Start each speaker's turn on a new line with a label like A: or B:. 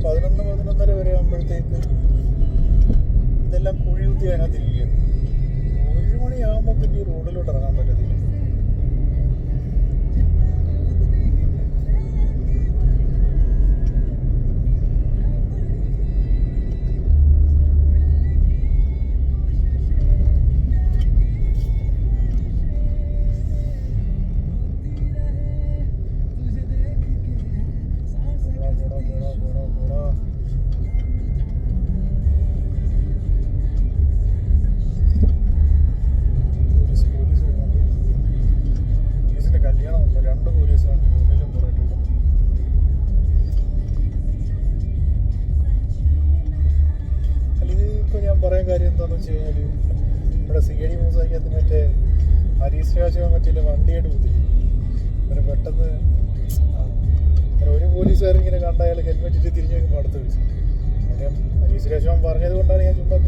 A: 11-11:30 വരെ ആകുമ്പോഴത്തേക്ക് ഇതെല്ലാം കുഴി കുത്തി അതിനകത്തിരിക്കുകയാണ്. 1 മണിയാകുമ്പോൾ പിന്നെ ഈ റോഡിലോട്ട് ഇറങ്ങാൻ പറ്റത്തില്ല. പറയാൻ കാര്യം എന്താണെന്ന് വെച്ച് കഴിഞ്ഞാൽ ഇവിടെ CID മൂസായിക്കകത്ത് മറ്റേ ഹരീഷ് രാജ മറ്റേ വണ്ടിയായിട്ട് കുത്തിരി അങ്ങനെ പെട്ടെന്ന് ഒരു പോലീസുകാരിങ്ങനെ കണ്ട അയാൾ ഹെൽമെറ്റ് ഇട്ട് തിരിഞ്ഞ് നോക്കുമ്പോൾ അടുത്ത് വിളിച്ചു. കാര്യം ഹരീഷ് രാജ പറഞ്ഞത് കൊണ്ടാണ് ഞാൻ ചുമ്മാ